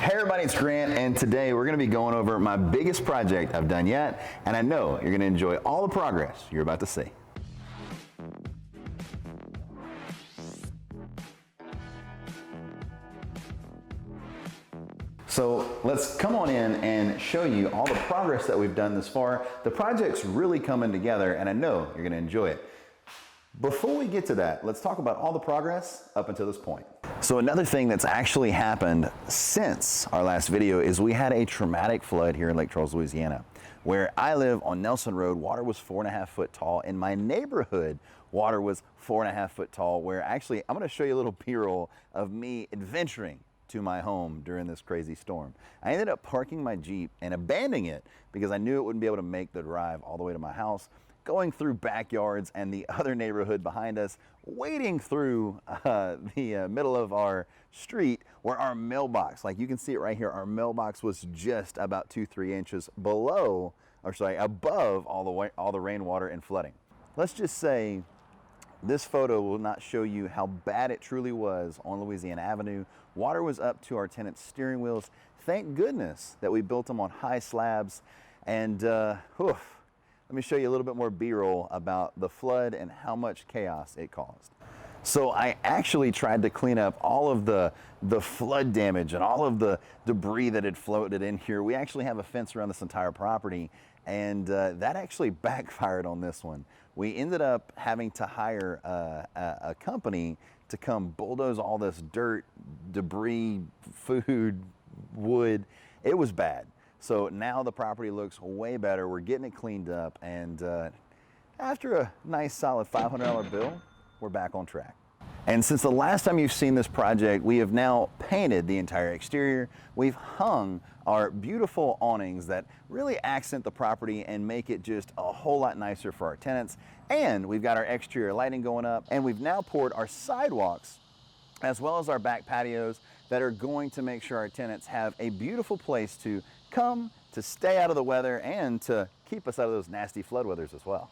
Hey everybody, it's Grant, and today we're going to be going over my biggest project I've done yet, and I know you're going to enjoy all the progress you're about to see. So let's come on in and show you all the progress that we've done this far. The project's really coming together, and I know you're going to enjoy it. Before we get to that, let's talk about all the progress up until this point. So another thing that's actually happened since our last video is we had a traumatic flood here in Lake Charles, Louisiana. Where I live on Nelson Road, water was 4.5 foot tall. In my neighborhood, water was 4.5 foot tall, where actually I'm gonna show you a little B-roll of me adventuring to my home during this crazy storm. I ended up parking my Jeep and abandoning it because I knew it wouldn't be able to make the drive all the way to my house, going through backyards and the other neighborhood behind us, wading through the middle of our street where our mailbox, like you can see it right here, our mailbox was just about 2-3 inches above all the rainwater and flooding. Let's just say this photo will not show you how bad it truly was on Louisiana Avenue. Water was up to our tenants' steering wheels. Thank goodness that we built them on high slabs. And let me show you a little bit more B-roll about the flood and how much chaos it caused. So I actually tried to clean up all of the flood damage and all of the debris that had floated in here. We actually have a fence around this entire property, and that actually backfired on this one. We ended up having to hire a company to come bulldoze all this dirt, debris, food, wood. It was bad. So now the property looks way better. We're getting it cleaned up, and after a nice solid $500 bill, we're back on track. And since the last time you've seen this project, we have now painted the entire exterior. We've hung our beautiful awnings that really accent the property and make it just a whole lot nicer for our tenants. And we've got our exterior lighting going up, and we've now poured our sidewalks as well as our back patios that are going to make sure our tenants have a beautiful place to come, to stay out of the weather, and to keep us out of those nasty flood weathers as well.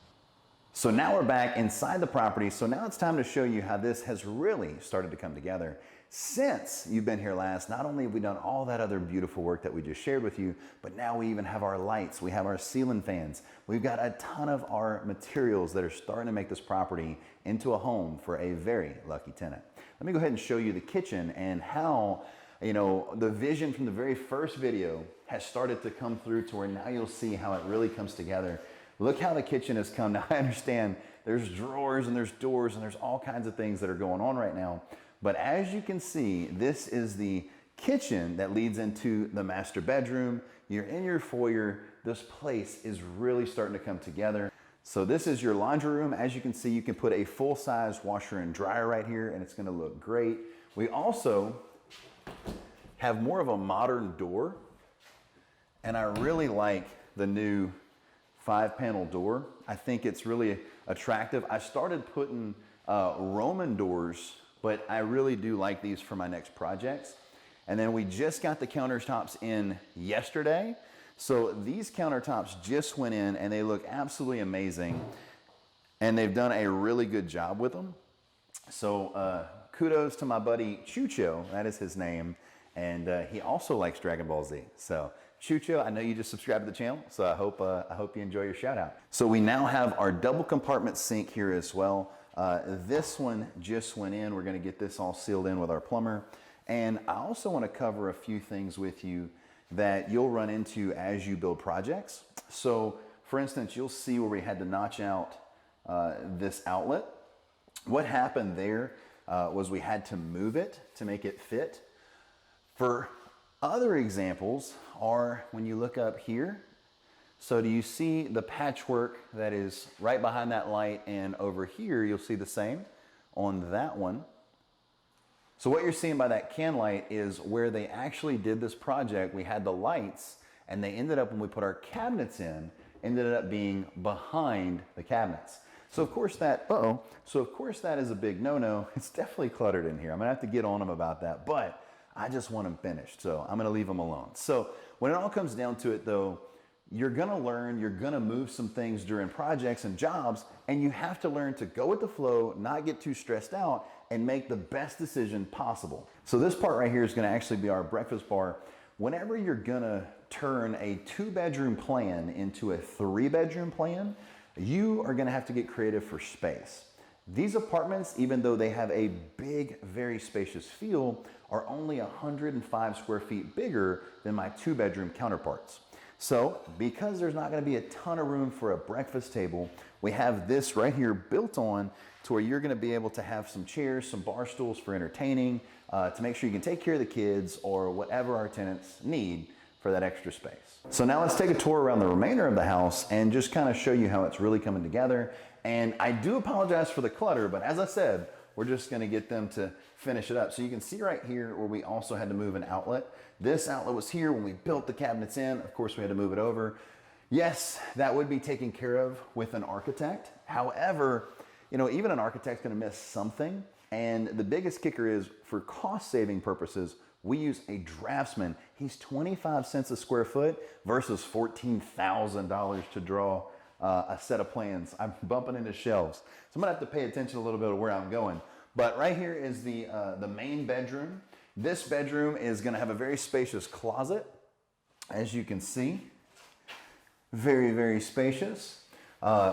So now we're back inside the property, so now it's time to show you how this has really started to come together. Since you've been here last, not only have we done all that other beautiful work that we just shared with you, but now we even have our lights, we have our ceiling fans, we've got a ton of our materials that are starting to make this property into a home for a very lucky tenant. Let me go ahead and show you the kitchen and how the vision from the very first video has started to come through to where now you'll see how it really comes together. Look how the kitchen has come. Now I understand there's drawers and there's doors and there's all kinds of things that are going on right now. But as you can see, this is the kitchen that leads into the master bedroom. You're in your foyer. This place is really starting to come together. So this is your laundry room. As you can see, you can put a full-size washer and dryer right here, and it's gonna look great. We also have more of a modern door, and I really like the new 5-panel door. I think it's really attractive. I started putting Roman doors, but I really do like these for my next projects. And then we just got the countertops in yesterday. So these countertops just went in and they look absolutely amazing. And they've done a really good job with them. So kudos to my buddy Chucho, that is his name. And he also likes Dragon Ball Z. So Chucho, I know you just subscribed to the channel, so I hope you enjoy your shout out. So we now have our double compartment sink here as well. This one just went in. We're gonna get this all sealed in with our plumber. And I also wanna cover a few things with you that you'll run into as you build projects. So for instance, you'll see where we had to notch out this outlet. What happened there was we had to move it to make it fit. For other examples are when you look up here. So do you see the patchwork that is right behind that light, and over here you'll see the same on that one. So what you're seeing by that can light is where they actually did this project. We had the lights, and they ended up, when we put our cabinets in, ended up being behind the cabinets. So of course that, that is a big no-no. It's definitely cluttered in here. I'm gonna have to get on them about that, but I just want them finished, so I'm gonna leave them alone. So when it all comes down to it though, you're gonna learn, you're gonna move some things during projects and jobs, and you have to learn to go with the flow, not get too stressed out, and make the best decision possible. So this part right here is gonna actually be our breakfast bar. Whenever you're gonna turn a 2-bedroom plan into a 3-bedroom plan, you are gonna have to get creative for space. These apartments, even though they have a big, very spacious feel, are only 105 square feet bigger than my 2-bedroom counterparts. So because there's not gonna be a ton of room for a breakfast table, we have this right here built on to where you're gonna be able to have some chairs, some bar stools for entertaining, to make sure you can take care of the kids or whatever our tenants need for that extra space. So now let's take a tour around the remainder of the house and just kind of show you how it's really coming together. And I do apologize for the clutter, but as I said, we're just gonna get them to finish it up. So you can see right here where we also had to move an outlet. This outlet was here when we built the cabinets in. Of course, we had to move it over. Yes, that would be taken care of with an architect. However, you know, even an architect's gonna miss something. And the biggest kicker is, for cost saving purposes, we use a draftsman. He's 25 cents a square foot versus $14,000 to draw a set of plans. I'm bumping into shelves. So I'm gonna have to pay attention a little bit of where I'm going. But right here is the main bedroom. This bedroom is gonna have a very spacious closet, as you can see. Very, very spacious.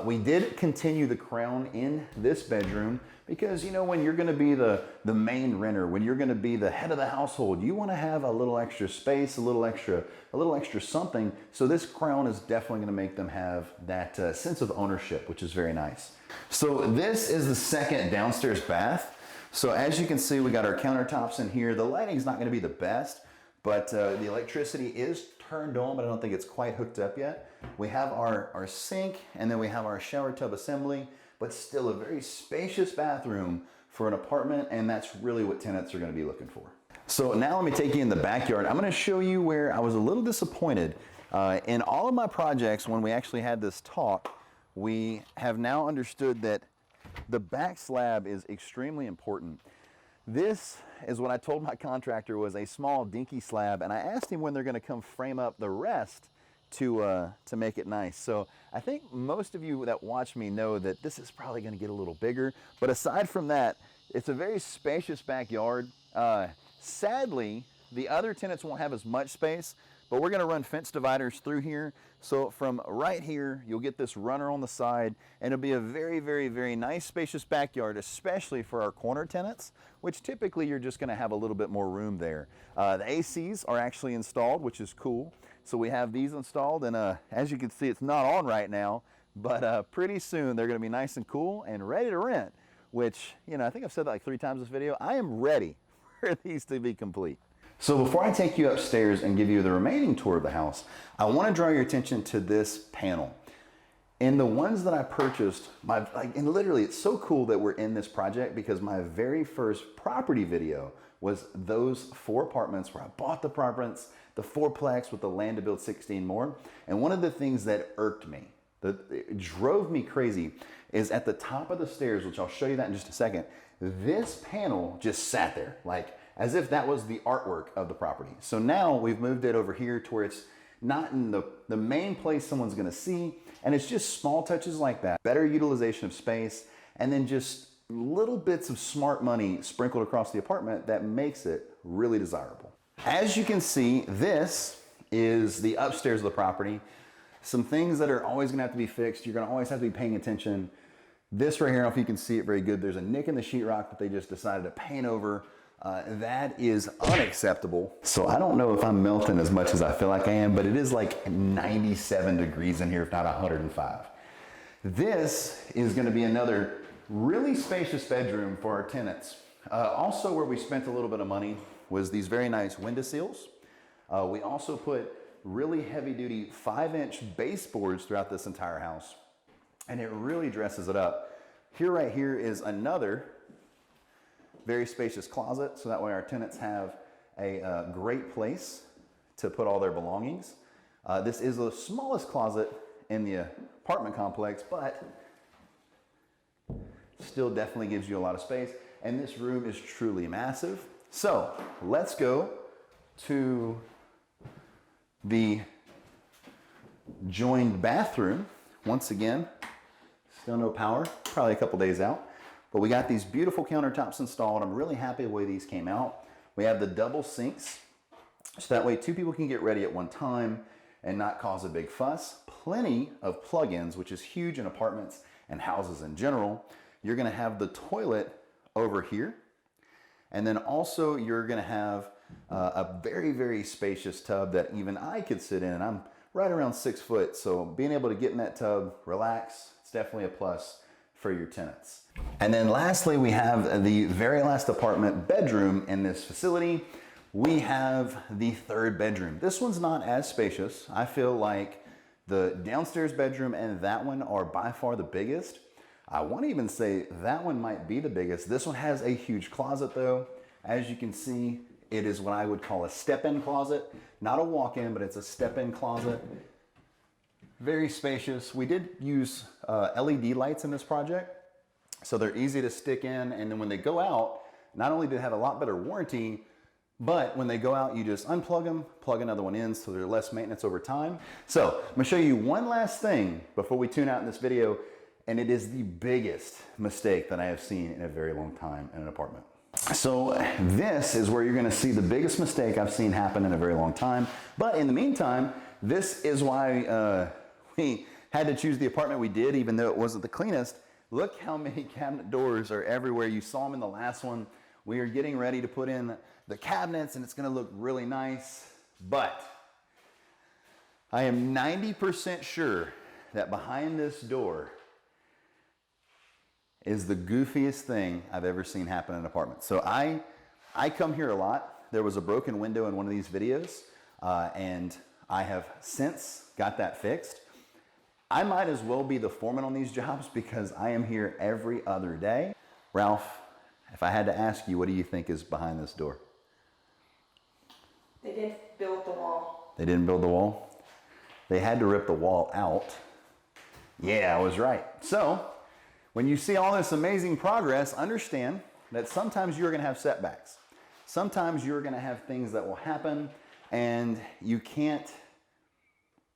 We did continue the crown in this bedroom because, you know, when you're gonna be the main renter, when you're gonna be the head of the household, you wanna have a little extra space, a little extra something. So this crown is definitely gonna make them have that sense of ownership, which is very nice. So this is the second downstairs bath. So as you can see, we got our countertops in here. The lighting's not gonna be the best, but the electricity is turned on, but I don't think it's quite hooked up yet. We have our sink, and then we have our shower tub assembly, but still a very spacious bathroom for an apartment, and that's really what tenants are gonna be looking for. So now let me take you in the backyard. I'm gonna show you where I was a little disappointed. In all of my projects, when we actually had this talk, we have now understood that the back slab is extremely important. This is what I told my contractor was a small dinky slab, and I asked him when they're gonna come frame up the rest to make it nice. So I think most of you that watch me know that this is probably gonna get a little bigger, but aside from that, it's a very spacious backyard. Sadly, the other tenants won't have as much space, but we're gonna run fence dividers through here. So from right here, you'll get this runner on the side, and it'll be a very, very, very nice spacious backyard, especially for our corner tenants, which typically you're just gonna have a little bit more room there. The ACs are actually installed, which is cool. So we have these installed, and as you can see, it's not on right now, but pretty soon they're gonna be nice and cool and ready to rent, which, you know, I think I've said that like 3 times this video. I am ready for these to be complete. So before I take you upstairs and give you the remaining tour of the house, I want to draw your attention to this panel. In the ones that I purchased, and literally it's so cool that we're in this project because my very first property video was those 4 apartments where I bought the apartments, the 4-plex with the land to build 16 more. And one of the things that irked me, that it drove me crazy, is at the top of the stairs, which I'll show you that in just a second, this panel just sat there, like as if that was the artwork of the property. So now we've moved it over here to where it's not in the main place someone's gonna see, and it's just small touches like that. Better utilization of space, and then just little bits of smart money sprinkled across the apartment that makes it really desirable. As you can see, this is the upstairs of the property. Some things that are always gonna have to be fixed. You're gonna always have to be paying attention. This right here, I don't know if you can see it very good. There's a nick in the sheetrock that they just decided to paint over. That is unacceptable. So I don't know if I'm melting as much as I feel like I am, but it is like 97 degrees in here, if not 105. This is gonna be another really spacious bedroom for our tenants. Also where we spent a little bit of money was these very nice window sills. We also put really heavy duty 5-inch baseboards throughout this entire house, and it really dresses it up. Right here is another very spacious closet, so that way our tenants have a great place to put all their belongings. This is the smallest closet in the apartment complex, but still definitely gives you a lot of space, and this room is truly massive. So let's go to the joined bathroom. Once again, still no power, probably a couple days out. But we got these beautiful countertops installed. I'm really happy the way these came out. We have the double sinks, so that way 2 people can get ready at one time and not cause a big fuss. Plenty of plug-ins, which is huge in apartments and houses in general. You're gonna have the toilet over here. And then also you're gonna have a very, very spacious tub that even I could sit in, and I'm right around 6 foot. So being able to get in that tub, relax, it's definitely a plus for your tenants. And then lastly, we have the very last apartment bedroom in this facility. We have the 3rd bedroom. This one's not as spacious. I feel like the downstairs bedroom and that one are by far the biggest. I want to even say that one might be the biggest. This one has a huge closet though. As you can see, it is what I would call a step-in closet. Not a walk-in, but it's a step-in closet. Very spacious. We did use LED lights in this project, so they're easy to stick in, and then when they go out, not only do they have a lot better warranty, but when they go out, you just unplug them, plug another one in, so they're less maintenance over time. So I'm gonna show you one last thing before we tune out in this video, and it is the biggest mistake that I have seen in a very long time in an apartment. So this is where you're gonna see the biggest mistake I've seen happen in a very long time. But in the meantime, this is why we had to choose the apartment we did, even though it wasn't the cleanest. Look how many cabinet doors are everywhere. You saw them in the last one. We are getting ready to put in the cabinets and it's gonna look really nice. But I am 90% sure that behind this door is the goofiest thing I've ever seen happen in an apartment. So I come here a lot. There was a broken window in one of these videos, and I have since got that fixed. I might as well be the foreman on these jobs because I am here every other day. Ralph, if I had to ask you, what do you think is behind this door? They didn't build the wall. They didn't build the wall? They had to rip the wall out. Yeah, I was right. So, when you see all this amazing progress, understand that sometimes you're gonna have setbacks. Sometimes you're gonna have things that will happen and you can't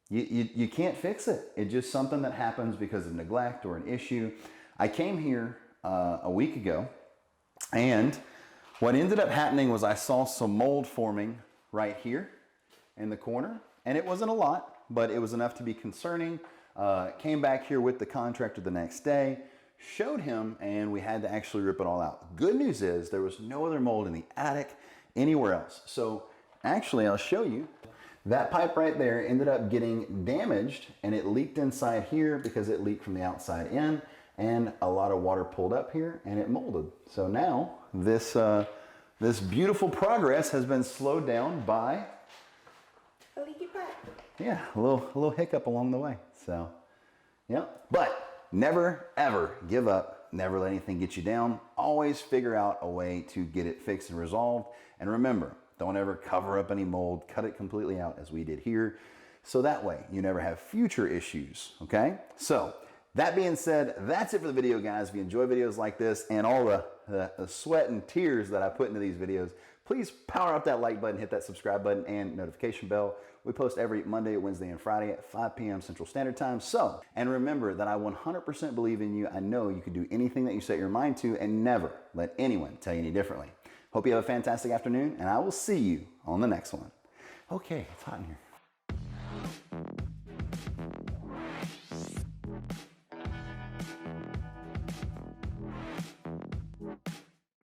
fix it. It's just something that happens because of neglect or an issue. I came here a week ago, and what ended up happening was I saw some mold forming right here in the corner, and it wasn't a lot, but it was enough to be concerning. Came back here with the contractor the next day, showed him, and we had to actually rip it all out. Good news is there was no other mold in the attic, anywhere else. So actually, I'll show you. That pipe right there ended up getting damaged, and it leaked inside here because it leaked from the outside in, and a lot of water pulled up here and it molded. So now this this beautiful progress has been slowed down by A leaky pipe. yeah, a little hiccup along the way. So yeah, but never ever give up. Never let anything get you down. Always figure out a way to get it fixed and resolved. And remember, don't ever cover up any mold. Cut it completely out as we did here. So that way you never have future issues, okay? So that being said, that's it for the video, guys. If you enjoy videos like this and all the sweat and tears that I put into these videos, please power up that like button, hit that subscribe button and notification bell. We post every Monday, Wednesday, and Friday at 5 p.m. Central Standard Time. So, and remember that I 100% believe in you. I know you can do anything that you set your mind to, and never let anyone tell you any differently. Hope you have a fantastic afternoon, and I will see you on the next one. Okay, it's hot in here.